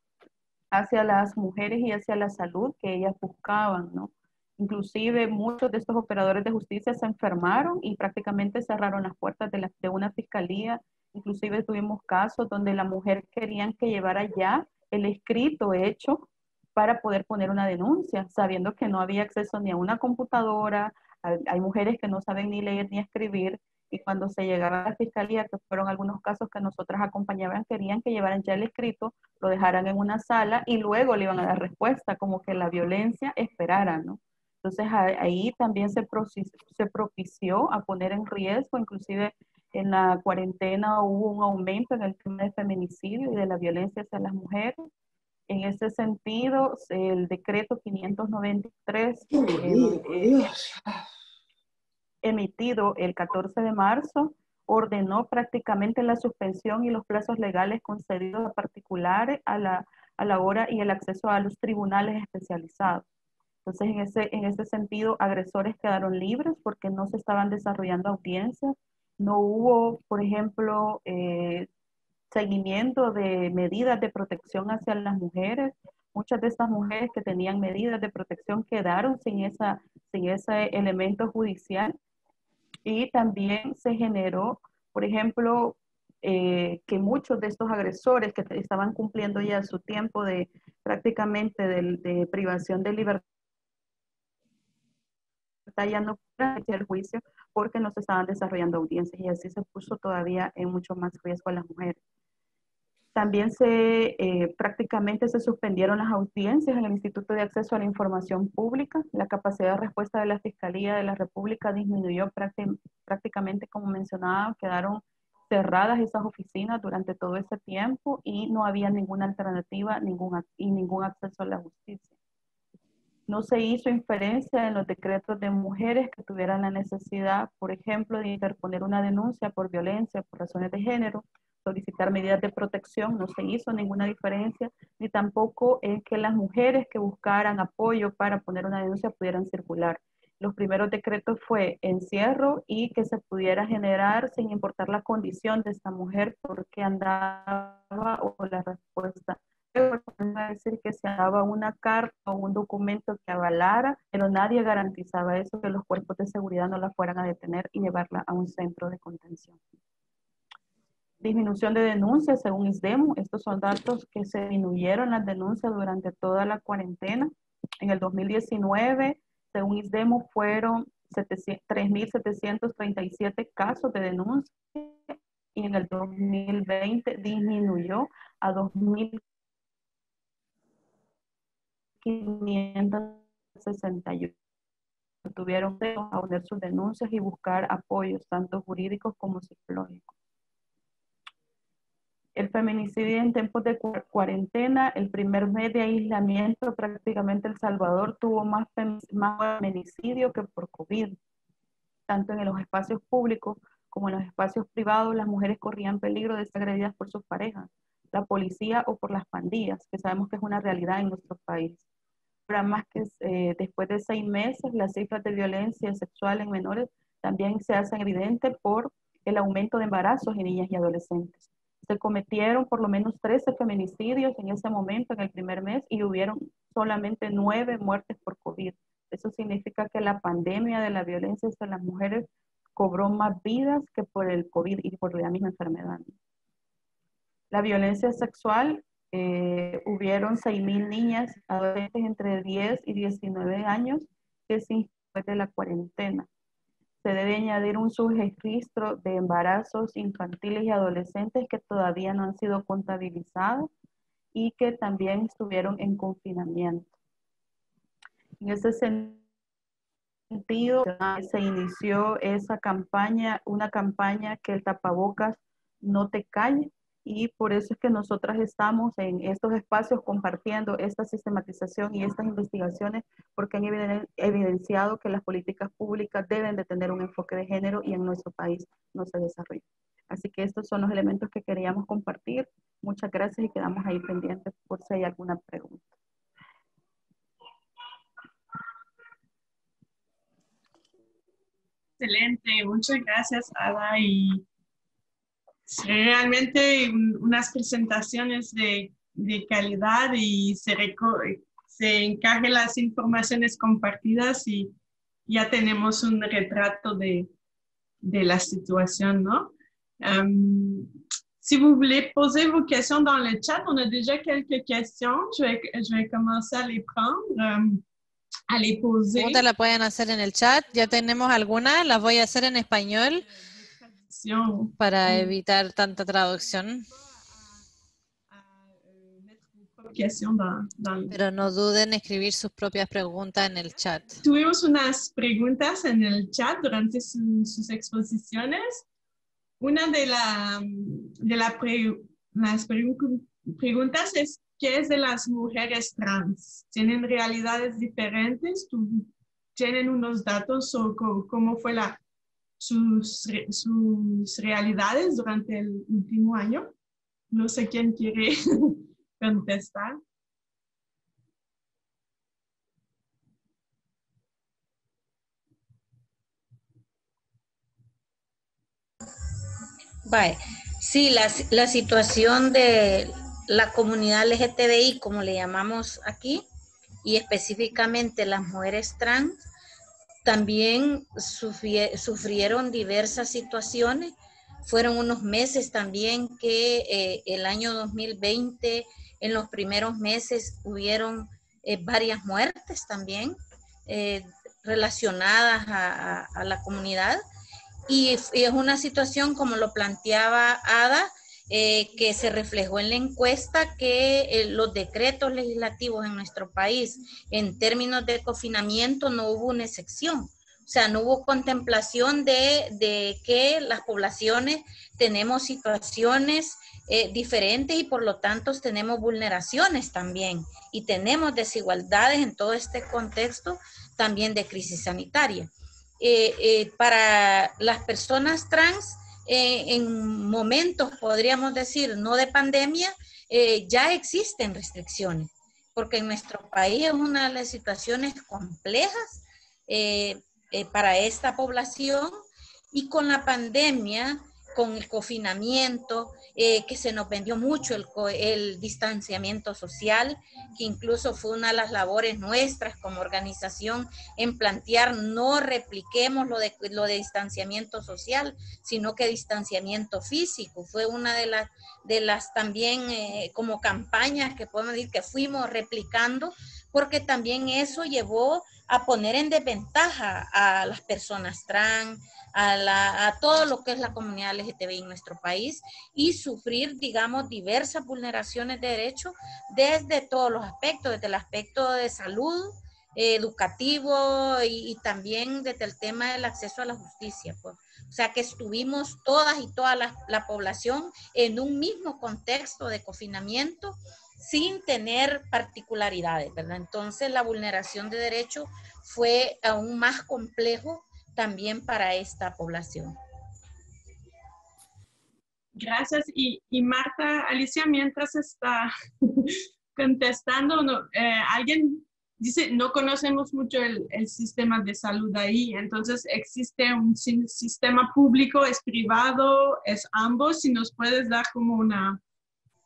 hacia las mujeres y hacia la salud que ellas buscaban, ¿no? Inclusive muchos de estos operadores de justicia se enfermaron y prácticamente cerraron las puertas de una fiscalía. Inclusive tuvimos casos donde la mujer querían que llevara ya el escrito hecho para poder poner una denuncia, sabiendo que no había acceso ni a una computadora. Hay mujeres que no saben ni leer ni escribir. Y cuando se llegaba a la fiscalía, que fueron algunos casos que nosotras acompañaban, querían que llevaran ya el escrito, lo dejaran en una sala y luego le iban a dar respuesta, como que la violencia esperara, ¿no? Entonces ahí también se propició a poner en riesgo, inclusive en la cuarentena hubo un aumento en el tema de feminicidio y de la violencia hacia las mujeres. En ese sentido, el decreto 593 emitido el 14 de marzo ordenó prácticamente la suspensión y los plazos legales concedidos a particulares a la hora y el acceso a los tribunales especializados. Entonces, en ese sentido, agresores quedaron libres porque no se estaban desarrollando audiencias. No hubo, por ejemplo, seguimiento de medidas de protección hacia las mujeres. Muchas de estas mujeres que tenían medidas de protección quedaron sin ese elemento judicial, y también se generó, por ejemplo, que muchos de estos agresores que estaban cumpliendo ya su tiempo de prácticamente de privación de libertad ya no puedan hacer juicio porque no se estaban desarrollando audiencias, y así se puso todavía en mucho más riesgo a las mujeres. También prácticamente se suspendieron las audiencias en el Instituto de Acceso a la Información Pública. La capacidad de respuesta de la Fiscalía de la República disminuyó prácticamente, como mencionaba, quedaron cerradas esas oficinas durante todo ese tiempo y no había ninguna alternativa y ningún acceso a la justicia. No se hizo inferencia en los decretos de mujeres que tuvieran la necesidad, por ejemplo, de interponer una denuncia por violencia, por razones de género, solicitar medidas de protección. No se hizo ninguna diferencia, ni tampoco en que las mujeres que buscaran apoyo para poner una denuncia pudieran circular. Los primeros decretos fue encierro y que se pudiera generar sin importar la condición de esta mujer, por qué andaba, o la respuesta. A decir que se daba una carta o un documento que avalara, pero nadie garantizaba eso, que los cuerpos de seguridad no la fueran a detener y llevarla a un centro de contención. Disminución de denuncias según ISDEMU. Estos son datos que se disminuyeron las denuncias durante toda la cuarentena. En el 2019, según ISDEMU, fueron 3.737 casos de denuncia, y en el 2020 disminuyó a 2.561. Tuvieron que poner sus denuncias y buscar apoyos, tanto jurídicos como psicológicos. El feminicidio en tiempos de cuarentena, el primer mes de aislamiento, prácticamente El Salvador tuvo más feminicidio que por COVID. Tanto en los espacios públicos como en los espacios privados, las mujeres corrían peligro de ser agredidas por sus parejas, la policía o por las pandillas, que sabemos que es una realidad en nuestro país. Ahora, más que después de 6 meses, las cifras de violencia sexual en menores también se hacen evidentes por el aumento de embarazos en niñas y adolescentes. Se cometieron por lo menos 13 feminicidios en ese momento, en el primer mes, y hubieron solamente 9 muertes por COVID. Eso significa que la pandemia de la violencia hacia las mujeres cobró más vidas que por el COVID y por la misma enfermedad. La violencia sexual, hubieron 6.000 niñas, adolescentes entre 10 y 19 años que se inscribieron de la cuarentena. Se debe añadir un subregistro de embarazos infantiles y adolescentes que todavía no han sido contabilizados y que también estuvieron en confinamiento. En ese sentido, se inició esa campaña, una campaña que el tapabocas no te calle, y por eso es que nosotras estamos en estos espacios compartiendo esta sistematización y estas investigaciones, porque han evidenciado que las políticas públicas deben de tener un enfoque de género y en nuestro país no se desarrolla. Así que estos son los elementos que queríamos compartir. Muchas gracias y quedamos ahí pendientes por si hay alguna pregunta. Excelente, muchas gracias, Ada. Y realmente unas presentaciones de calidad, y se encaje las informaciones compartidas y ya tenemos un retrato de la situation, non? Si vous voulez poser vos questions dans le chat, on a déjà quelques questions. Je vais commencer à les prendre, à les poser. Preguntas la pueden hacer en el chat. Ya tenemos algunas, las voy a hacer en español para evitar tanta traducción. Pero no duden en escribir sus propias preguntas en el chat. Tuvimos unas preguntas en el chat durante sus exposiciones. Una de las preguntas es: ¿qué es de las mujeres trans? ¿Tienen realidades diferentes? ¿Tienen unos datos o cómo fue sus realidades durante el último año? No sé quién quiere contestar. Vale. Sí, la situación de la comunidad LGTBI, como le llamamos aquí, y específicamente las mujeres trans, también sufrieron diversas situaciones. Fueron unos meses también que el año 2020, en los primeros meses, hubieron varias muertes también relacionadas a la comunidad. Y es una situación, como lo planteaba Ada, que se reflejó en la encuesta que los decretos legislativos en nuestro país, en términos de confinamiento, no hubo una excepción. O sea, no hubo contemplación de que las poblaciones tenemos situaciones diferentes y por lo tanto tenemos vulneraciones también y tenemos desigualdades en todo este contexto también de crisis sanitaria. Para las personas trans, en momentos, podríamos decir, no de pandemia, ya existen restricciones, porque en nuestro país es una de las situaciones complejas para esta población, y con la pandemia, con el confinamiento, que se nos vendió mucho el distanciamiento social, que incluso fue una de las labores nuestras como organización en plantear, no repliquemos lo de distanciamiento social, sino que distanciamiento físico. Fue una de las también como campañas que podemos decir que fuimos replicando, porque también eso llevó a poner en desventaja a las personas trans, a todo lo que es la comunidad LGTBI en nuestro país, y sufrir, digamos, diversas vulneraciones de derechos desde todos los aspectos, desde el aspecto de salud, educativo y también desde el tema del acceso a la justicia. Pues. O sea que estuvimos todas y toda la población en un mismo contexto de confinamiento sin tener particularidades, ¿verdad? Entonces la vulneración de derechos fue aún más complejo también para esta población. Gracias. Y Marta, Alicia, mientras está contestando, alguien dice, no conocemos mucho el sistema de salud ahí, entonces existe un sistema público, es privado, es ambos, si nos puedes dar como una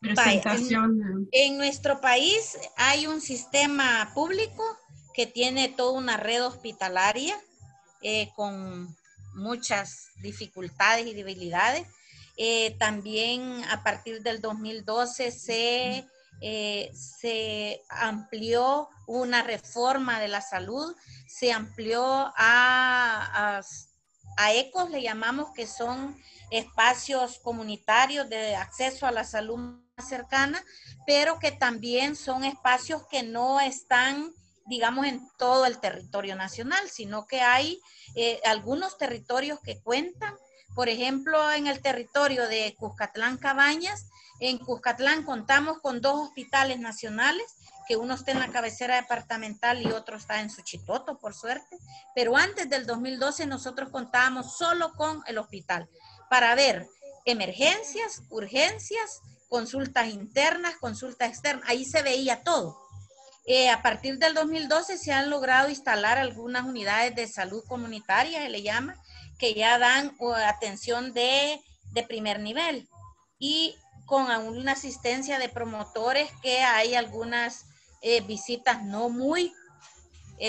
presentación. En nuestro país hay un sistema público que tiene toda una red hospitalaria con muchas dificultades y debilidades. También a partir del 2012 se amplió una reforma de la salud, se amplió a ECOS, le llamamos, que son espacios comunitarios de acceso a la salud más cercana, pero que también son espacios que no están, digamos, en todo el territorio nacional, sino que hay algunos territorios que cuentan. Por ejemplo, en el territorio de Cuscatlán Cabañas, en Cuscatlán contamos con 2 hospitales nacionales, que uno está en la cabecera departamental y otro está en Suchitoto, por suerte. Pero antes del 2012 nosotros contábamos solo con el hospital para ver emergencias, urgencias, consultas internas, consultas externas. Ahí se veía todo. A partir del 2012 se han logrado instalar algunas unidades de salud comunitaria, se le llama, que ya dan atención de primer nivel, y con una asistencia de promotores, que hay algunas visitas no muy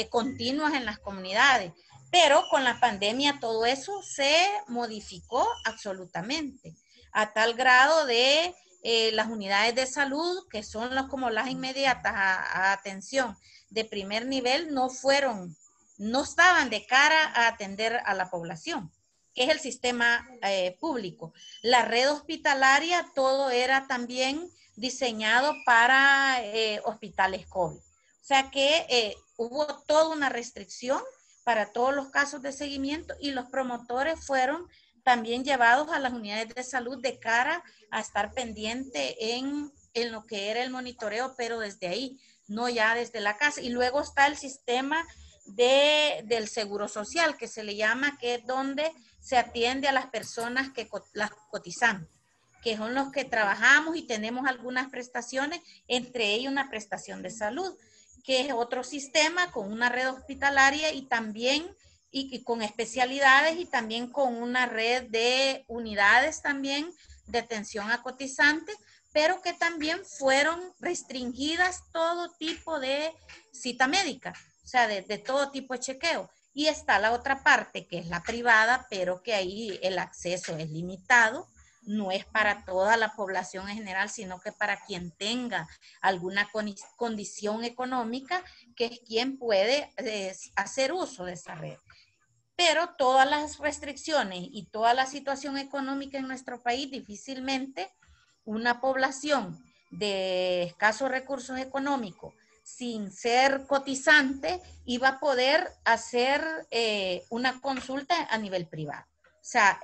continuas en las comunidades. Pero con la pandemia todo eso se modificó absolutamente, a tal grado de las unidades de salud, que son como las inmediatas a atención de primer nivel, no estaban de cara a atender a la población, que es el sistema público. La red hospitalaria, todo era también diseñado para hospitales COVID. O sea que hubo toda una restricción para todos los casos de seguimiento, y los promotores fueron también llevados a las unidades de salud de cara a estar pendiente en lo que era el monitoreo, pero desde ahí, no ya desde la casa. Y luego está el sistema del seguro social, que se le llama, que es donde se atiende a las personas que las cotizamos, que son los que trabajamos y tenemos algunas prestaciones, entre ellas una prestación de salud, que es otro sistema con una red hospitalaria y también y con especialidades, y también con una red de unidades también de atención a cotizantes, pero que también fueron restringidas todo tipo de cita médica, o sea, de todo tipo de chequeo. Y está la otra parte, que es la privada, pero que ahí el acceso es limitado, no es para toda la población en general, sino que para quien tenga alguna condición económica, que es quien puede hacer uso de esa red. Pero todas las restricciones y toda la situación económica en nuestro país, difícilmente una población de escasos recursos económicos, sin ser cotizante, iba a poder hacer una consulta a nivel privado. O sea,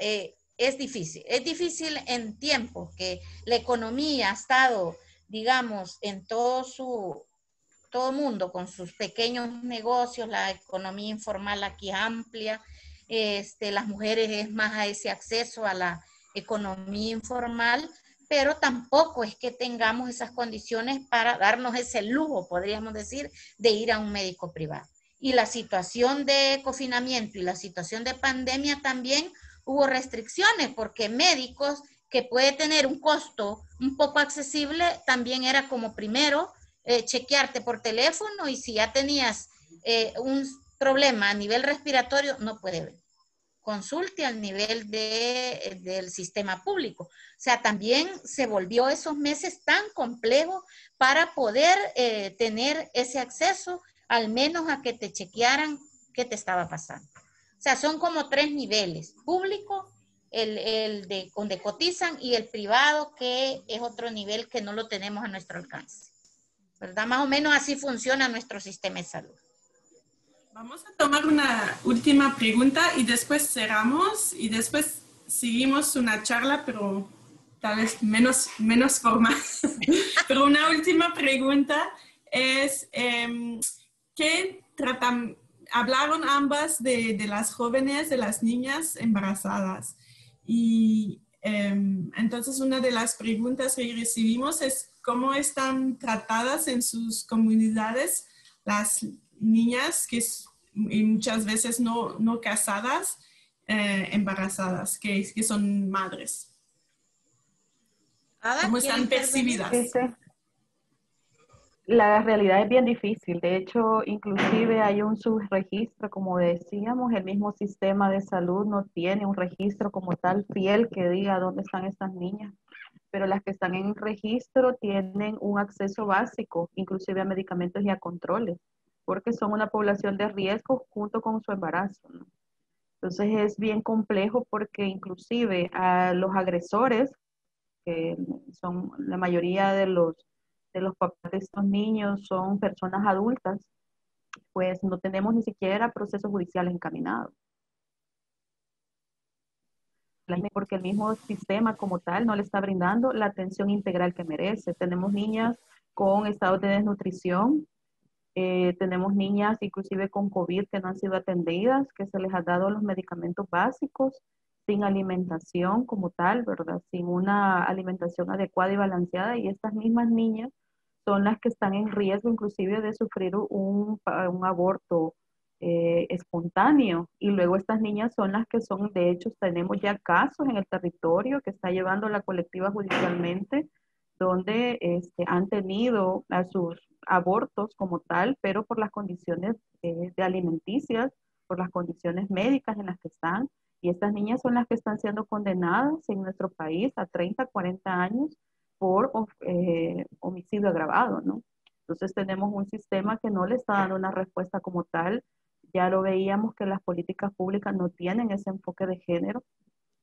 es difícil en tiempos que la economía ha estado, digamos, en todo mundo con sus pequeños negocios, la economía informal aquí amplia, las mujeres es más a ese acceso a la economía informal, pero tampoco es que tengamos esas condiciones para darnos ese lujo, podríamos decir, de ir a un médico privado. Y la situación de confinamiento y la situación de pandemia también hubo restricciones, porque médicos que puede tener un costo un poco accesible, también era como primero chequearte por teléfono, y si ya tenías un problema a nivel respiratorio, no puede ver. Consulte al nivel del sistema público. O sea, también se volvió esos meses tan complejos para poder tener ese acceso, al menos a que te chequearan qué te estaba pasando. O sea, son como 3 niveles: público, el de donde cotizan, y el privado, que es otro nivel que no lo tenemos a nuestro alcance, ¿verdad? Más o menos así funciona nuestro sistema de salud. Vamos a tomar una última pregunta y después cerramos y después seguimos una charla, pero tal vez menos formal. Pero una última pregunta es, ¿qué tratan? Hablaron ambas de las jóvenes, de las niñas embarazadas. Y entonces una de las preguntas que recibimos es cómo están tratadas en sus comunidades las niñas que y muchas veces no casadas, embarazadas, que son madres. ¿Cómo están percibidas? Sí, sí. La realidad es bien difícil. De hecho, inclusive hay un subregistro, como decíamos, el mismo sistema de salud no tiene un registro como tal fiel que diga dónde están estas niñas, pero las que están en registro tienen un acceso básico, inclusive a medicamentos y a controles, porque son una población de riesgo junto con su embarazo, ¿no? Entonces es bien complejo, porque inclusive a los agresores, que son la mayoría de los papás de estos niños, son personas adultas, pues no tenemos ni siquiera procesos judiciales encaminados. Porque el mismo sistema como tal no le está brindando la atención integral que merece. Tenemos niñas con estados de desnutrición, tenemos niñas inclusive con COVID que no han sido atendidas, que se les ha dado los medicamentos básicos, sin alimentación como tal, ¿verdad? Sin una alimentación adecuada y balanceada, y estas mismas niñas son las que están en riesgo inclusive de sufrir un aborto espontáneo. Y luego estas niñas son las que son, de hecho, tenemos ya casos en el territorio que está llevando la colectiva judicialmente, donde han tenido a sus abortos como tal, pero por las condiciones de alimenticias, por las condiciones médicas en las que están. Y estas niñas son las que están siendo condenadas en nuestro país a 30, 40 años por homicidio agravado, ¿no? Entonces tenemos un sistema que no le está dando una respuesta como tal. Ya lo veíamos que las políticas públicas no tienen ese enfoque de género.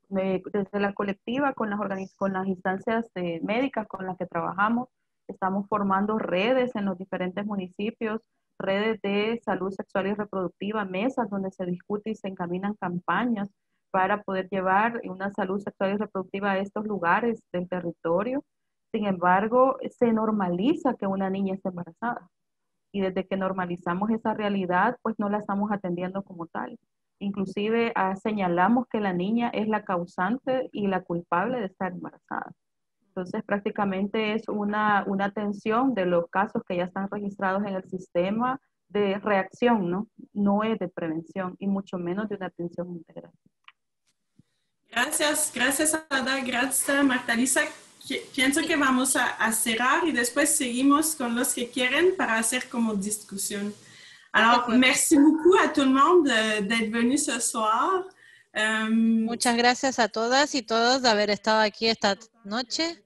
Desde la colectiva, con las instancias médicas con las que trabajamos, estamos formando redes en los diferentes municipios, redes de salud sexual y reproductiva, mesas donde se discute y se encaminan campañas para poder llevar una salud sexual y reproductiva a estos lugares del territorio. Sin embargo, se normaliza que una niña esté embarazada. Y desde que normalizamos esa realidad, pues no la estamos atendiendo como tal. Inclusive señalamos que la niña es la causante y la culpable de estar embarazada. Entonces prácticamente es una atención de los casos que ya están registrados en el sistema de reacción, ¿no? No es de prevención y mucho menos de una atención integral. Gracias Ada, gracias Marta Lisa. Pienso que vamos a cerrar y después seguimos con los que quieren para hacer como discussion. Alors, merci beaucoup à tout le monde d'être venu ce soir. Muchas gracias a todas y todos de haber estado aquí esta noche.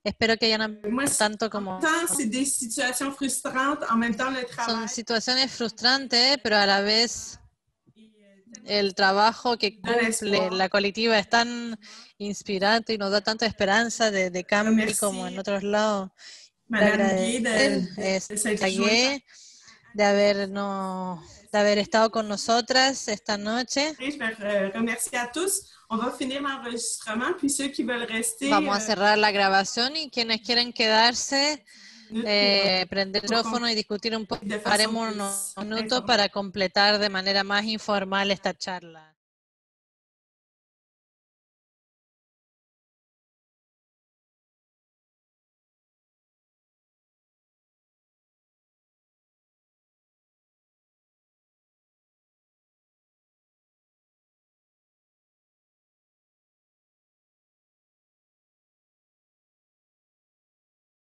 Espero que hayan aprendido tanto como... C'est des situations frustrantes, en même temps le travail. Son situaciones frustrantes, pero a la vez el trabajo que cumple la colectiva es tan inspirante y nos da tanta esperanza de cambio como en otros lados. De haber estado con nosotras esta noche. Vamos a cerrar la grabación y quienes quieren quedarse, prender el micrófono y discutir un poco. Haremos unos minutos para completar de manera más informal esta charla.